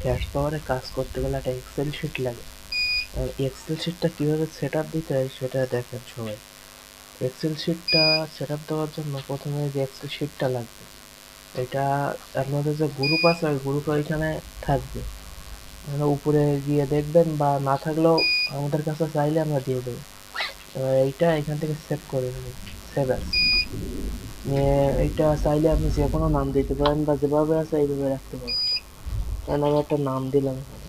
Fast পাওয়ারে কাজ করতে গেলে একটা এক্সেল শিট লাগে। আর এক্সেল শিটটা কীভাবে সেট আপ দিতে হয় সেটা দেখেন সবাই। এক্সেল শিটটা সেট আপ দেওয়ার জন্য প্রথমে যে এক্সেল শিটটা লাগবে, এটা আপনাদের যে গ্রুপ আছে ওই গ্রুপে ওইখানে থাকবে। মানে উপরে গিয়ে দেখবেন, বা না থাকলেও আমাদের কাছে চাইলে আমরা দিয়ে দেবো। এবার এইটা এখান থেকে সেভ করে নেবেন, সেভ অ্যাজ নিয়ে এইটা চাইলে আপনি যে কোনো নাম দিতে পারেন, বা যেভাবে আছে এইভাবে রাখতে পারেন। কারণ আমি একটা নাম দিলাম এখানে।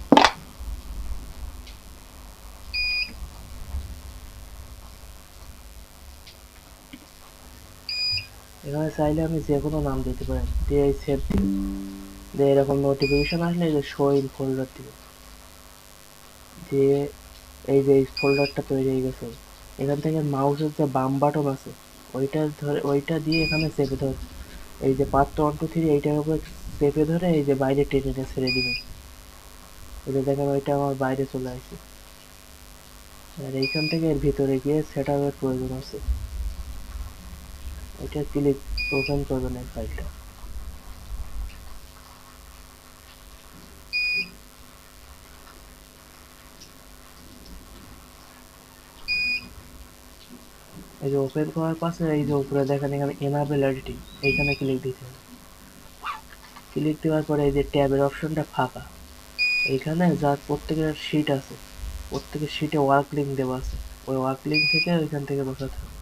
এখানে চাইলে আপনি যে কোনো নাম দিতে পারেন, দিয়ে এই সেভ দিন, দিয়ে এরকম নোটিফিকেশন আসলে এই যে শো ইন ফোল্ডার দিবে, দিয়ে এই যে এই ফোল্ডারটা তৈরি হয়ে গেছে। এখান থেকে মাউসের যে বাম বাটন আছে ওইটা ধরে, ওইটা দিয়ে এখানে চেপে ধরে এই যে পার্ট 1 2 3 এইটার উপরে চেপে ধরে এই যে বাইরে টেনে টেনে ছেড়ে দিবেন। এই যে দেখেন ওইটা আমার বাইরে চলে আসে। আর এইখান থেকে এর ভিতরে গিয়ে সেট আপের প্রয়োজন আছে, এটা ক্লিক ওপেন করবেন এই ফাইলটা। এই যে ওপেন করার পাশে এই যে উপরে দেখেন এখানে এনাবেল এডিটিং, এইখানে ক্লিক দিতে হবে। ক্লিক দেওয়ার পরে এই যে ট্যাবের অপশনটা ফাঁকা, এইখানে যার প্রত্যেকের শিট আছে, প্রত্যেকের শিটে ওয়ার্ক লিঙ্ক দেওয়া আছে, ওই ওয়ার্ক লিঙ্ক থেকে ওইখান থেকে বসাতে হবে।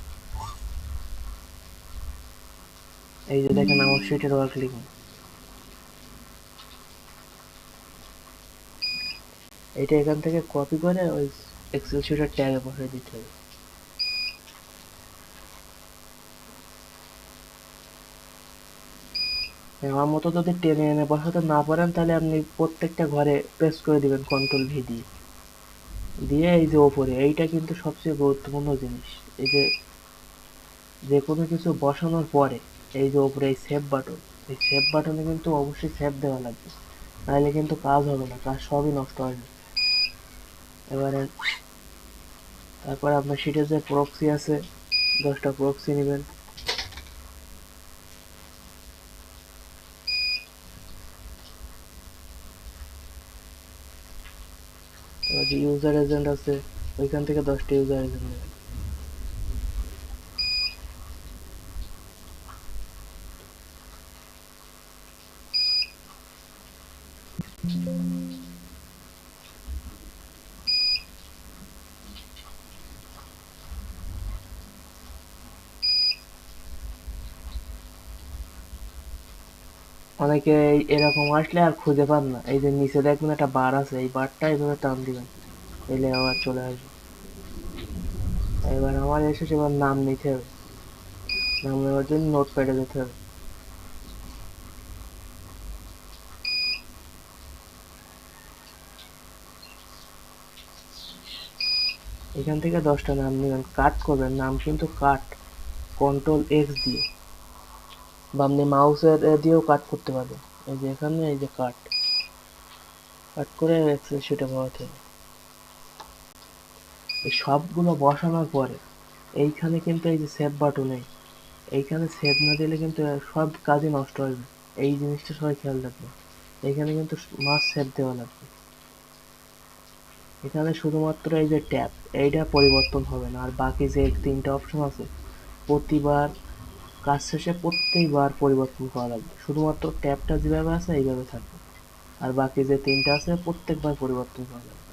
এই যে দেখেন আমার শিটের ওয়ার্ক লিঙ্ক, এইটা এখান থেকে কপি করে ওই এক্সেল শিটের ট্যাবে বসিয়ে দিতে হবে। আমার মতো যদি টেনে এনে বসাতে না পারেন তাহলে আপনি প্রত্যেকটা ঘরে প্রেস করে দিবেন কন্ট্রোল ভি দিয়ে। দিয়ে এই যে ওপরে এইটা কিন্তু সবচেয়ে গুরুত্বপূর্ণ জিনিস, এই যে যে কোনো কিছু বসানোর পরে এই যে ওপরে এই সেভ বাটন, এই সেভ বাটনে কিন্তু অবশ্যই সেভ দেওয়া লাগবে, নাহলে কিন্তু কাজ হবে না, কাজ সবই নষ্ট হয়ে যাবে। এবারে তারপরে আপনার শিটে যে প্রক্সি আছে 10টা প্রক্সি নেবেন। এবার যে ইউজার এজেন্ট আছে ওইখান থেকে 10টা ইউজার এজেন্ট নেবেন। অনেকে এরকম আসলে আর খুঁজে পান না, এই যে নিচে দেখবেন একটা বার আছে, এই বারটা এইভাবে টান দিবেন, এলে আবার চলে আসবে। এবার আমার এসে সেবার নাম নিতে হবে, নাম নেওয়ার জন্য নোটপ্যাডে যেতে হবে। এখান থেকে 10টা নাম নেবেন, কাট করবেন, নাম কিন্তু কাট কন্ট্রোল এক্স দিয়ে, বা আপনি মাউসের দিয়েও কাট করতে পারবেন। এই যে এখানে এই যে কাট, কাট করে এক্সেল শিটে বসাতে হবে। এই সবগুলো বসানোর পরে এইখানে কিন্তু এই যে সেভ বাটন নেই, এইখানে সেভ না দিলে কিন্তু সব কাজই নষ্ট হয়ে যাবে। এই জিনিসটা সবাই খেয়াল রাখবে, এইখানে কিন্তু মাস্ট সেভ দেওয়া লাগবে। এখানে শুধুমাত্র এই যে ট্যাব এইটা পরিবর্তন হবে না, আর বাকি যে 3টা অপশন আছে প্রতিবার কাজ শেষে প্রত্যেকবার পরিবর্তন করা লাগবে। শুধুমাত্র ট্যাবটা যেভাবে আছে এইভাবে থাকবে, আর বাকি যে 3টা আছে প্রত্যেকবার পরিবর্তন করা লাগবে।